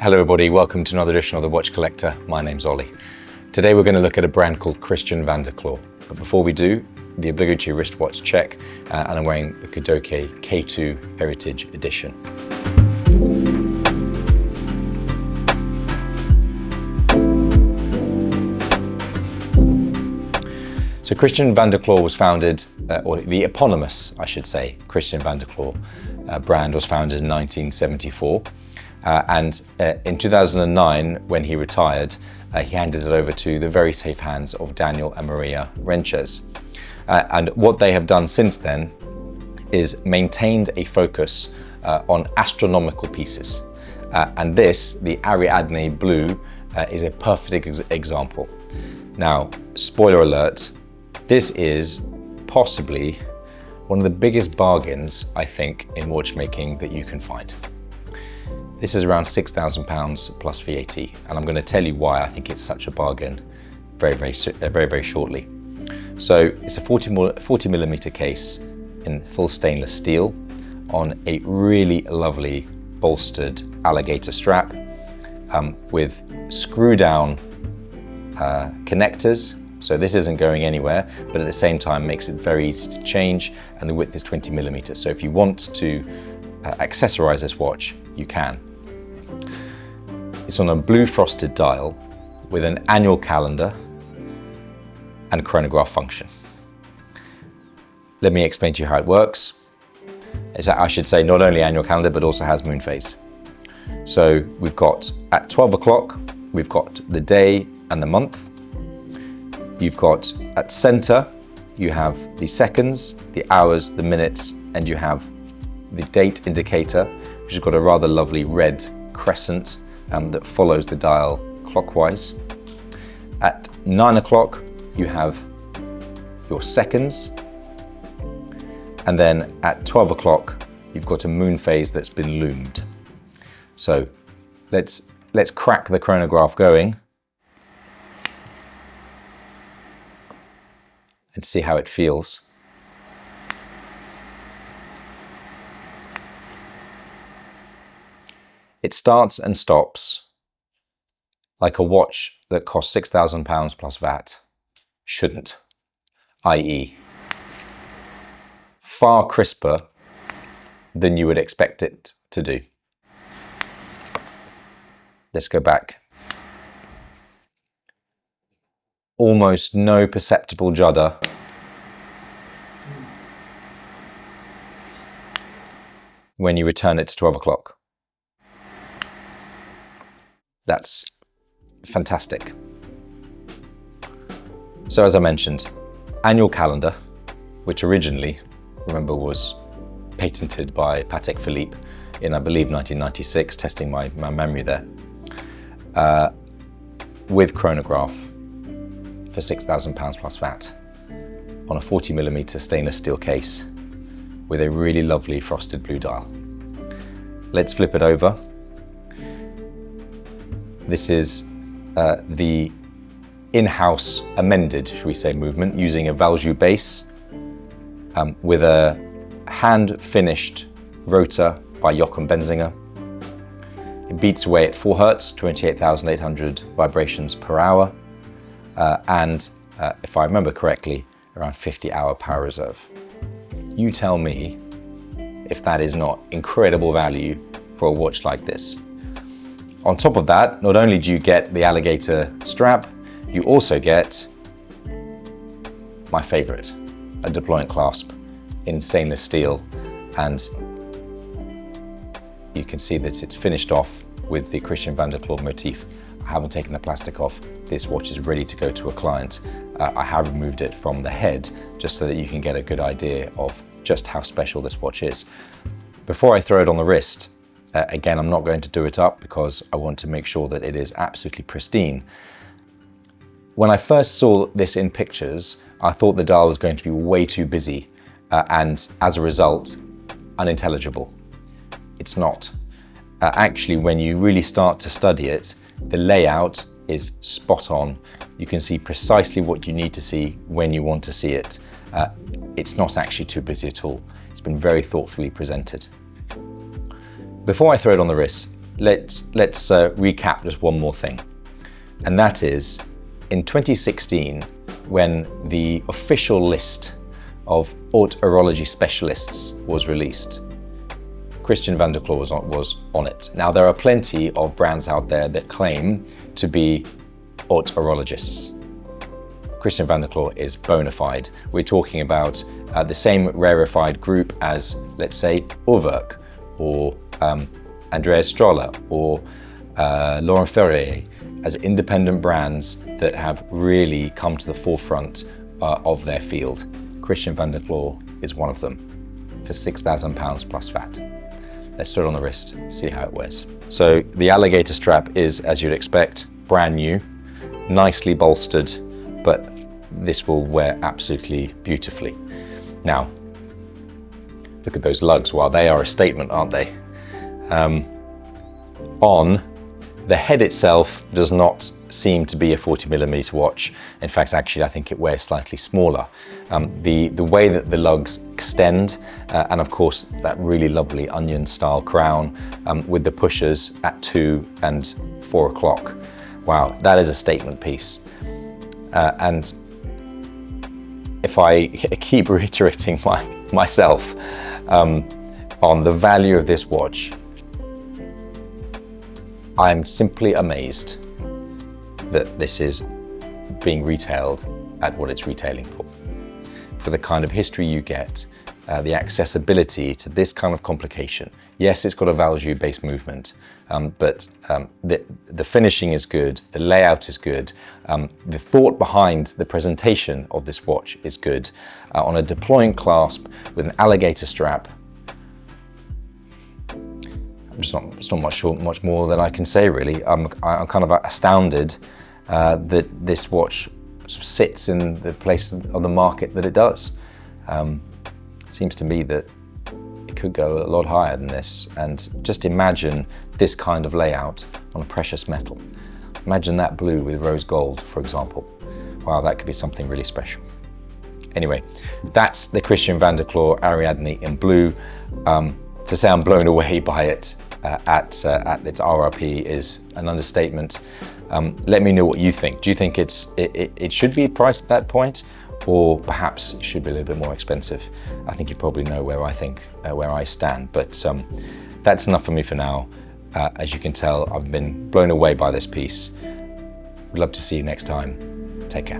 Hello everybody, welcome to another edition of The Watch Collector. My name's Ollie. Today we're going to look at a brand called Christiaan van der Klaauw. But before we do, the obligatory wristwatch check, and I'm wearing the Kadoke K2 Heritage Edition. So Christiaan van der Klaauw was founded, or the eponymous, I should say, Christiaan van der Klaauw brand was founded in 1974. And in 2009, when he retired, he handed it over to the very safe hands of Daniel and Maria Renches. And what they have done since then is maintained a focus on astronomical pieces. And this, the Ariadne Blue, is a perfect example. Now, spoiler alert, this is possibly one of the biggest bargains, I think, in watchmaking that you can find. This is around £6,000 plus VAT, and I'm going to tell you why I think it's such a bargain very shortly. So it's a 40mm case in full stainless steel on a really lovely bolstered alligator strap with screw down connectors. So this isn't going anywhere, but at the same time makes it very easy to change, and the width is 20mm. So if you want to accessorize this watch, you can. It's on a blue frosted dial with an annual calendar and chronograph function. Let me explain to you how it works. I should say not only annual calendar, but also has moon phase. So we've got at 12 o'clock, we've got the day and the month. You've got at center, you have the seconds, the hours, the minutes, and you have the date indicator, which has got a rather lovely red crescent that follows the dial clockwise. At 9 o'clock, you have your seconds. And then at 12 o'clock, you've got a moon phase that's been loomed. So let's crack the chronograph going and see how it feels. It starts and stops like a watch that costs £6,000 plus VAT shouldn't, i.e. far crisper than you would expect it to do. Let's go back. Almost no perceptible judder. When you return it to 12 o'clock. That's fantastic. So as I mentioned, annual calendar, which originally, remember, was patented by Patek Philippe in, I believe, 1996, testing my memory there, with chronograph for £6,000 plus VAT on a 40mm stainless steel case with a really lovely frosted blue dial. Let's flip it over. This is the in-house amended, should we say, movement using a Valjoux base with a hand-finished rotor by Jochen Benzinger. It beats away at 4 Hz, 28,800 vibrations per hour, and if I remember correctly, around 50-hour power reserve. You tell me if that is not incredible value for a watch like this. On top of that, not only do you get the alligator strap, you also get my favorite, a deployant clasp in stainless steel, and you can see that it's finished off with the Christiaan van der Klaauw motif. I haven't taken the plastic off. This watch is ready to go to a client. I have removed it from the head just so that you can get a good idea of just how special this watch is. Before I throw it on the wrist, again, I'm not going to do it up because I want to make sure that it is absolutely pristine. When I first saw this in pictures, I thought the dial was going to be way too busy and as a result, unintelligible. It's not. Actually, when you really start to study it, the layout is spot on. You can see precisely what you need to see when you want to see it. It's not actually too busy at all. It's been very thoughtfully presented. Before I throw it on the wrist, let's recap just one more thing. And that is, in 2016, when the official list of haute horology specialists was released, Christiaan van der Klaauw was on it. Now, there are plenty of brands out there that claim to be haute horologists. Christiaan van der Klaauw is bona fide. We're talking about the same rarefied group as, let's say, Uhrwerk, or Andreas Stroller, or Laurent Ferrier, as independent brands that have really come to the forefront of their field. Christiaan van der Klaauw is one of them, for £6,000 plus VAT. Let's throw it on the wrist, see how it wears. So the alligator strap is, as you'd expect, brand new, nicely bolstered, but this will wear absolutely beautifully. Now, look at those lugs. Well, they are a statement, aren't they? On the head itself does not seem to be a 40mm watch. In fact, actually, I think it wears slightly smaller. The way that the lugs extend, and of course, that really lovely onion style crown with the pushers at 2 and 4 o'clock. Wow, that is a statement piece. And if I keep reiterating myself on the value of this watch, I'm simply amazed that this is being retailed at what it's retailing for. For the kind of history you get, the accessibility to this kind of complication. Yes, it's got a Valjoux-based movement, but the finishing is good, the layout is good, the thought behind the presentation of this watch is good. On a deploying clasp with an alligator strap, it's not much more that I can say, really. I'm kind of astounded that this watch sort of sits in the place of the market that it does. It seems to me that it could go a lot higher than this, and just imagine this kind of layout on a precious metal. Imagine that blue with rose gold, for example. Wow, that could be something really special. Anyway, that's the Christiaan van der Klaauw Ariadne in blue. To say I'm blown away by it at its RRP is an understatement. Let me know what you think. Do you think it should be priced at that point, or perhaps it should be a little bit more expensive? I think you probably know where I stand, but that's enough for me for now. As you can tell, I've been blown away by this piece. Would love to see you next time. Take care.